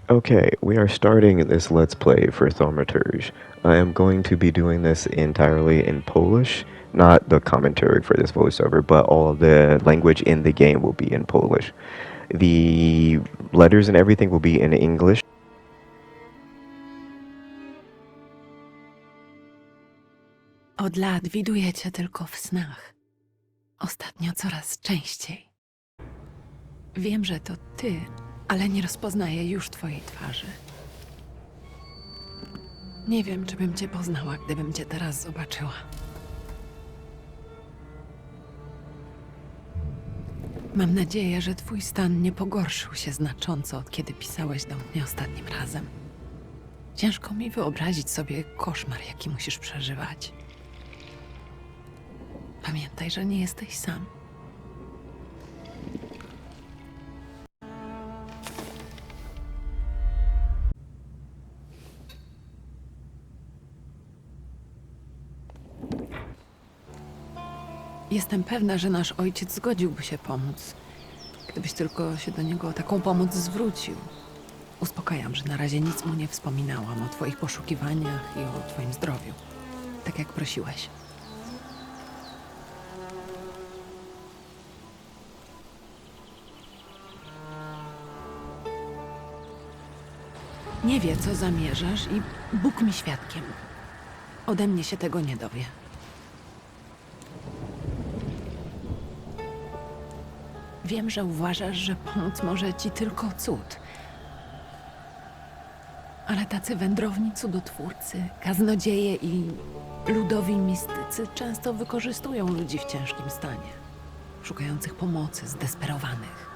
Okay, we are starting this Let's Play for Thaumaturge. I am going to be doing this entirely in Polish, not the commentary for this voiceover, but all of the language in the game will be in Polish. The letters and everything will be in English. Od lat widuję cię tylko w snach. Ostatnio coraz częściej. Wiem, że to ty, ale nie rozpoznaję już twojej twarzy. Nie wiem, czy bym cię poznała, gdybym cię teraz zobaczyła. Mam nadzieję, że twój stan nie pogorszył się znacząco, od kiedy pisałeś do mnie ostatnim razem. Ciężko mi wyobrazić sobie koszmar, jaki musisz przeżywać. Pamiętaj, że nie jesteś sam. Jestem pewna, że nasz ojciec zgodziłby się pomóc, gdybyś tylko się do niego o taką pomoc zwrócił. Uspokajam, że na razie nic mu nie wspominałam o twoich poszukiwaniach i o twoim zdrowiu, tak jak prosiłeś. Nie wie, co zamierzasz i Bóg mi świadkiem. Ode mnie się tego nie dowie. Wiem, że uważasz, że pomóc może ci tylko cud. Ale tacy wędrowni cudotwórcy, kaznodzieje i ludowi mistycy często wykorzystują ludzi w ciężkim stanie, szukających pomocy, zdesperowanych.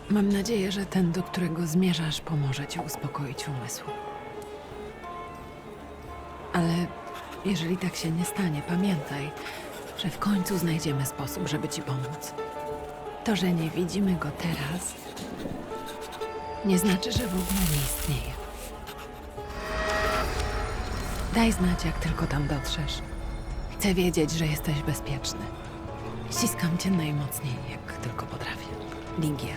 Mam nadzieję, że ten, do którego zmierzasz, pomoże ci uspokoić umysł. Ale jeżeli tak się nie stanie, pamiętaj, że w końcu znajdziemy sposób, żeby ci pomóc. To, że nie widzimy go teraz, nie znaczy, że w ogóle nie istnieje. Daj znać, jak tylko tam dotrzesz. Chcę wiedzieć, że jesteś bezpieczny. Ściskam cię najmocniej, jak tylko potrafię. Ligia.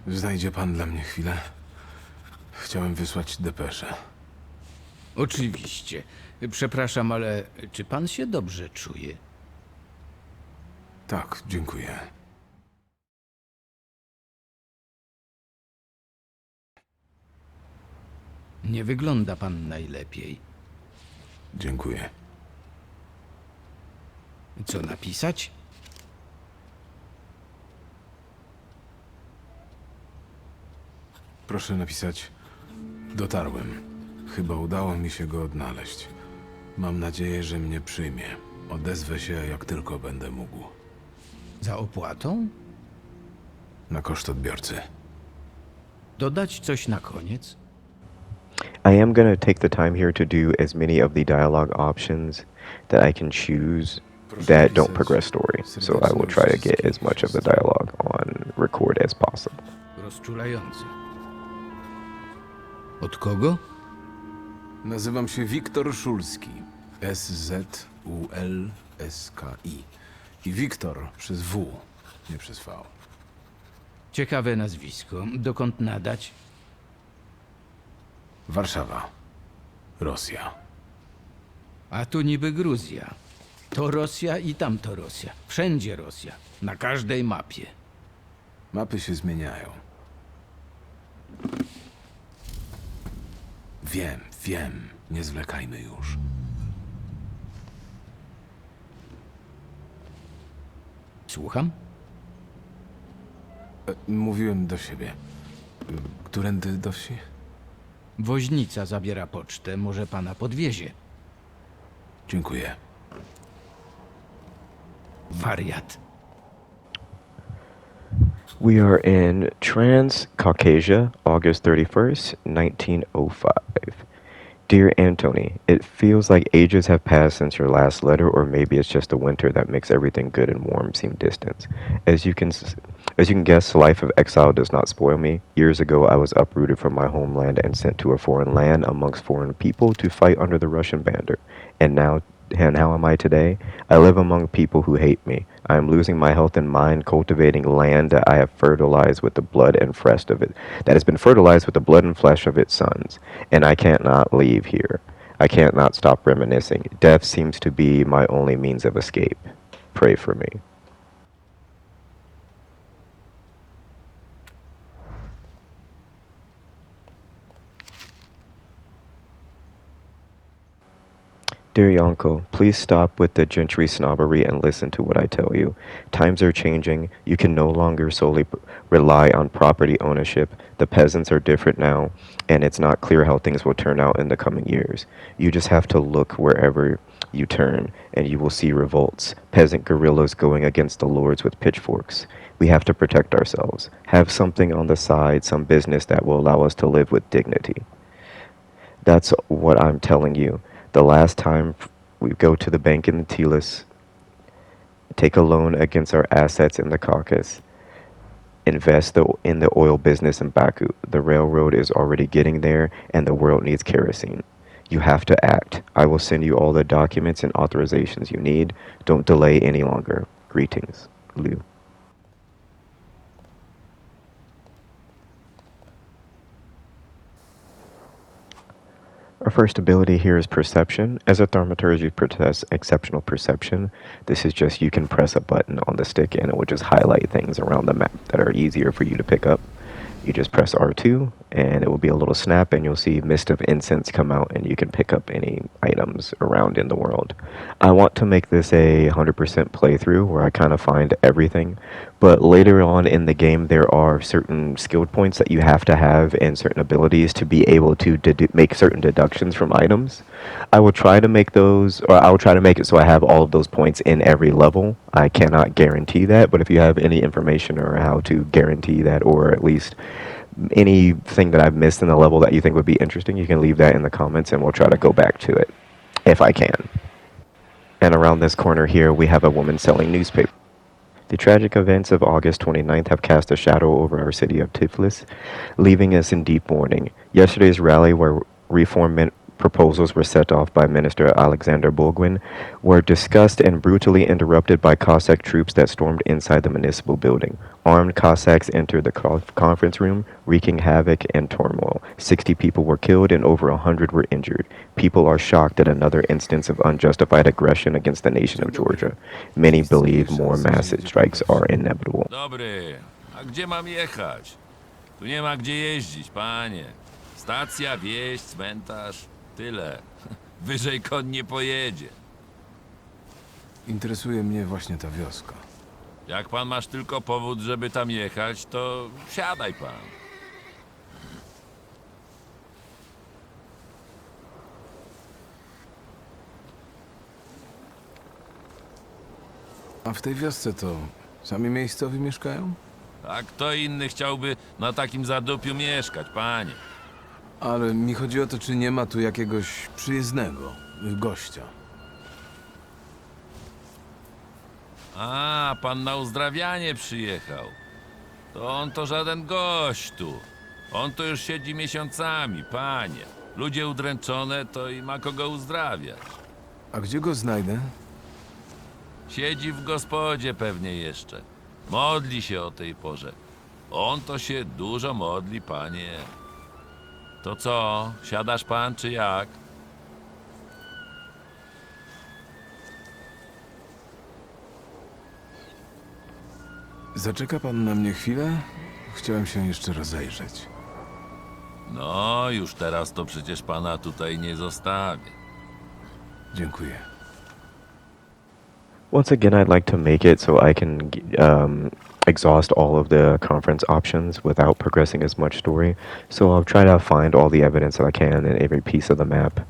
Znajdzie pan dla mnie chwilę? Chciałem wysłać depeszę. Oczywiście. Przepraszam, ale czy pan się dobrze czuje? Tak, dziękuję. Nie wygląda pan najlepiej. Dziękuję. Co napisać? Proszę napisać: dotarłem. Chyba udało mi się go odnaleźć. Mam nadzieję, że mnie przyjmie. Odezwę się, jak tylko będę mógł. Za opłatą? Na koszt odbiorcy. Dodać coś na koniec? I am going to take the time here to do as many of the dialogue options that I can choose that don't progress story. So I will try to get as much of the dialogue on record as possible. Rozczulające. Od kogo? Nazywam się Wiktor Szulski. S-Z-U-L-S-K-I. I Wiktor przez W, nie przez V. Ciekawe nazwisko. Dokąd nadać? Warszawa. Rosja. A tu niby Gruzja. To Rosja i tamto Rosja. Wszędzie Rosja. Na każdej mapie. Mapy się zmieniają. Wiem. Nie zwlekajmy już. Słucham? Mówiłem do siebie. Którędy do wsi? Woźnica zabiera pocztę. Może pana podwiezie. Dziękuję. Wariat. We are in Transcaucasia, August 31st, 1905. Dear Antony, it feels like ages have passed since your last letter, or maybe it's just the winter that makes everything good and warm seem distant. As you can as you can guess, the life of exile does not spoil me. Years ago, I was uprooted from my homeland and sent to a foreign land amongst foreign people to fight under the Russian banner. And now and how am I today? I live among people who hate me. I am losing my health and mind cultivating land that I have fertilized with the blood and flesh of it, that has been fertilized with the blood and flesh of its sons. And I can't not leave here. I can't not stop reminiscing. Death seems to be my only means of escape. Pray for me. Dear uncle, please stop with the gentry snobbery and listen to what I tell you. Times are changing. You can no longer solely rely on property ownership. The peasants are different now, and it's not clear how things will turn out in the coming years. You just have to look wherever you turn, and you will see revolts. Peasant guerrillas going against the lords with pitchforks. We have to protect ourselves. Have something on the side, some business that will allow us to live with dignity. That's what I'm telling you. The last time we go to the bank in the Telis, take a loan against our assets in the Caucasus, invest in the oil business in Baku. The railroad is already getting there, and the world needs kerosene. You have to act. I will send you all the documents and authorizations you need. Don't delay any longer. Greetings, Liu. Our first ability here is Perception. As a Thaumaturge, you possess exceptional perception. This is just you can press a button on the stick and it will just highlight things around the map that are easier for you to pick up. You just press R2 and it will be a little snap and you'll see Mist of Incense come out and you can pick up any items around in the world. I want to make this a 100% playthrough where I kind of find everything, but later on in the game there are certain skill points that you have to have and certain abilities to be able to make certain deductions from items. I will try to make those, or I will try to make it so I have all of those points in every level. I cannot guarantee that, but if you have any information or how to guarantee that, or at least anything that I've missed in the level that you think would be interesting, you can leave that in the comments and we'll try to go back to it, if I can. And around this corner here, we have a woman selling newspapers. The tragic events of August 29th have cast a shadow over our city of Tiflis, leaving us in deep mourning. Yesterday's rally, where reform proposals were set off by Minister Alexander Bulgwin, were discussed and brutally interrupted by Cossack troops that stormed inside the municipal building. Armed Cossacks entered the conference room, wreaking havoc and turmoil. 60 people were killed and over 100 were injured. People are shocked at another instance of unjustified aggression against the nation of Georgia. Many believe more massive strikes are inevitable. Dobry, a gdzie mam jechać? Tu nie ma gdzie jeździć, panie. Stacja, wieś, cmentarz, tyle. Wyżej koń nie pojedzie. Interesuje mnie właśnie ta wioska. Jak pan masz tylko powód, żeby tam jechać, to wsiadaj pan. A w tej wiosce to sami miejscowi mieszkają? A kto inny chciałby na takim zadupiu mieszkać, panie? Ale mi chodzi o to, czy nie ma tu jakiegoś przyjezdnego gościa. A, pan na uzdrawianie przyjechał. To on to żaden gość tu. On to już siedzi miesiącami, panie. Ludzie udręczone, to i ma kogo uzdrawiać. A gdzie go znajdę? Siedzi w gospodzie pewnie jeszcze. Modli się o tej porze. On to się dużo modli, panie. To co, siadasz pan czy jak? Zaczeka pan na mnie chwilę? Chciałem się jeszcze rozejrzeć. No, już teraz to przecież pana tutaj nie zostawię. Dziękuję. Once again, I'd like to make it so I can exhaust all of the conference options without progressing as much story. So I'll try to find all the evidence that I can in every piece of the map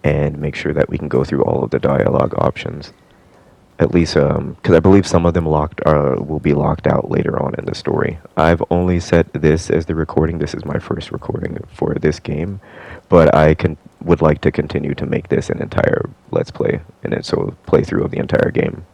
and make sure that we can go through all of the dialogue options. At least, because I believe some of them will be locked out later on in the story. I've only set this as the recording. This is my first recording for this game, but would like to continue to make this an entire let's play, and it's a playthrough of the entire game.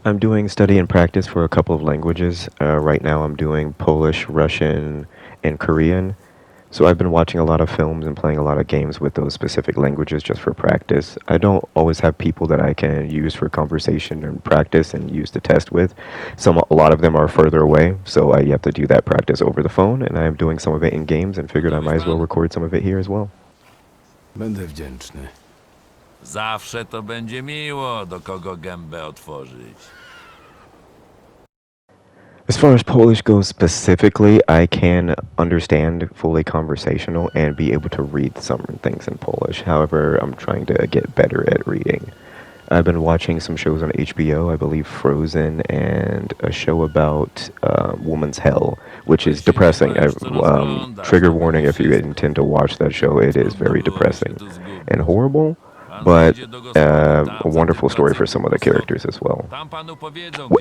I'm doing study and practice for a couple of languages. Right now, I'm doing Polish, Russian, and Korean. So I've been watching a lot of films and playing a lot of games with those specific languages just for practice. I don't always have people that I can use for conversation and practice and use to test with. A lot of them are further away, so I have to do that practice over the phone, and I'm doing some of it in games and figured I might as well record some of it here as well. Będę wdzięczny. Zawsze to będzie miło, do kogo gębę otworzyć. As far as Polish goes specifically, I can understand fully conversational and be able to read some things in Polish. However, I'm trying to get better at reading. I've been watching some shows on HBO, I believe Frozen, and a show about Woman's Hell, which is depressing. Trigger warning if you intend to watch that show, it is very depressing and horrible, but a wonderful story for some of the characters as well.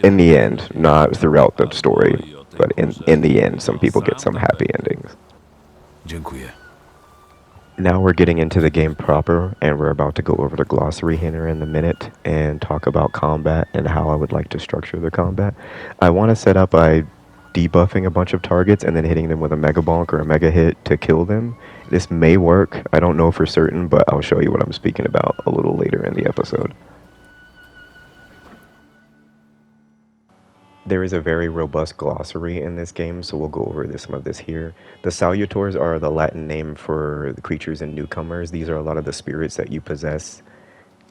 In the end, not throughout the story, but in the end, some people get some happy endings. Dziękuję. Now we're getting into the game proper, and we're about to go over the glossary here in a minute and talk about combat and how I would like to structure the combat. I want to set up by debuffing a bunch of targets and then hitting them with a mega bonk or a mega hit to kill them. This may work. I don't know for certain, but I'll show you what I'm speaking about a little later in the episode. There is a very robust glossary in this game, so we'll go over some of this here. The Salutors are the Latin name for the creatures and newcomers. These are a lot of the spirits that you possess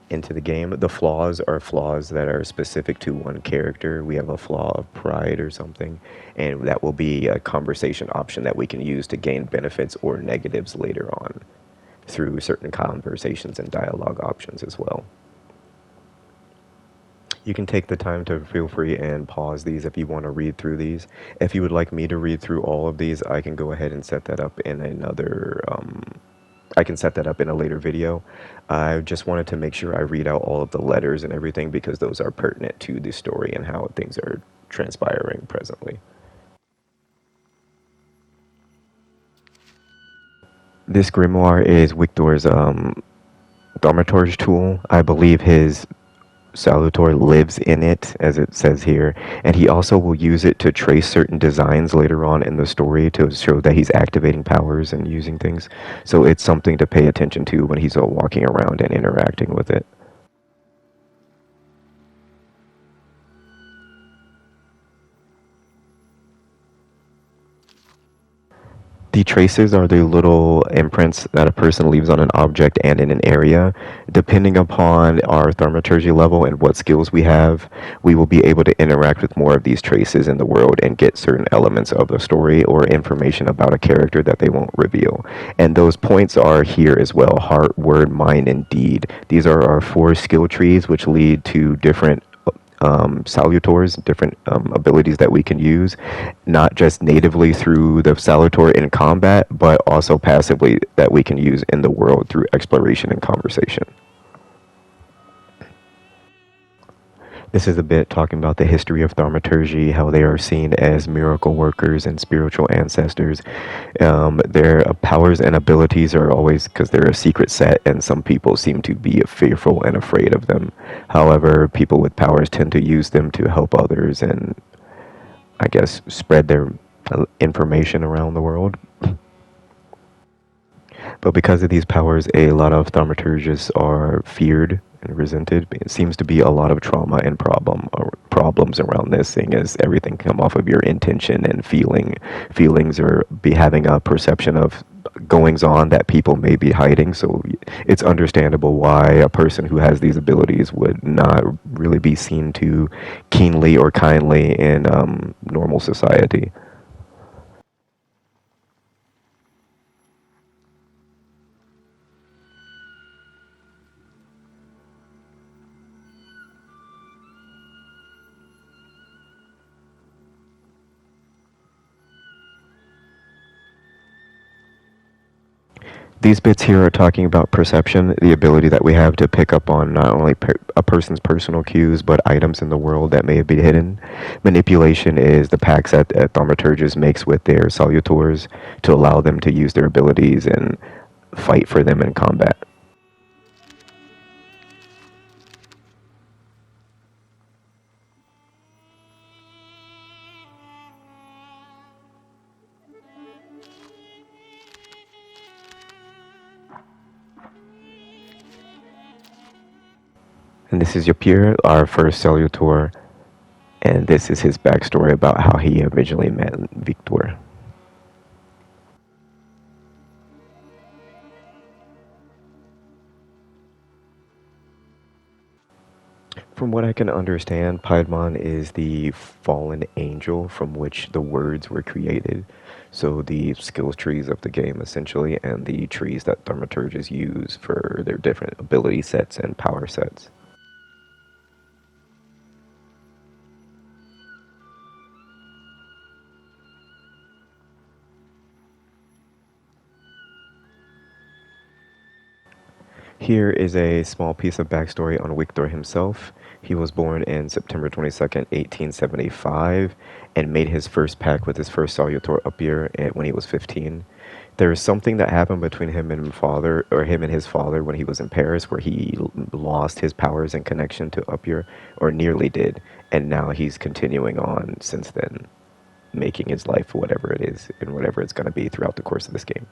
into the game. The flaws are flaws that are specific to one character. We have a flaw of pride or something, and that will be a conversation option that we can use to gain benefits or negatives later on through certain conversations and dialogue options as well. You can take the time to feel free and pause these if you want to read through these. If you would like me to read through all of these, I can go ahead and set that up in I can set that up in a later video. I just wanted to make sure I read out all of the letters and everything because those are pertinent to the story and how things are transpiring presently. This grimoire is Victor's Thaumaturge tool. I believe his Salutor lives in it, as it says here, and he also will use it to trace certain designs later on in the story to show that he's activating powers and using things. So it's something to pay attention to when he's walking around and interacting with it. The traces are the little imprints that a person leaves on an object and in an area. Depending upon our thaumaturgy level and what skills we have, we will be able to interact with more of these traces in the world and get certain elements of the story or information about a character that they won't reveal. And those points are here as well: heart, word, mind, and deed. These are our 4 skill trees, which lead to different salutors, different abilities that we can use, not just natively through the salutor in combat, but also passively that we can use in the world through exploration and conversation. This is a bit talking about the history of thaumaturgy, how they are seen as miracle workers and spiritual ancestors. Their powers and abilities are always, because they're a secret set, and some people seem to be fearful and afraid of them. However, people with powers tend to use them to help others and, I guess, spread their information around the world. But because of these powers, a lot of thaumaturgists are feared and resented. It seems to be a lot of trauma and problems around this, seeing as everything come off of your intention and feelings, or be having a perception of goings on that people may be hiding. So it's understandable why a person who has these abilities would not really be seen too keenly or kindly in normal society. These bits here are talking about perception, the ability that we have to pick up on not only a person's personal cues, but items in the world that may be hidden. Manipulation is the pacts that Thaumaturges makes with their Salutors to allow them to use their abilities and fight for them in combat. And this is Yapir, our first Salutor, and this is his backstory about how he originally met Victor. From what I can understand, Paimon is the fallen angel from which the words were created. So the skills trees of the game, essentially, and the trees that Thaumaturges use for their different ability sets and power sets. Here is a small piece of backstory on Victor himself. He was born in September 22nd, 1875, and made his first pact with his first Salutor Upir when he was 15. There is something that happened between him and him and his father when he was in Paris, where he lost his powers and connection to Upir, or nearly did, and now he's continuing on since then, making his life whatever it is and whatever it's going to be throughout the course of this game.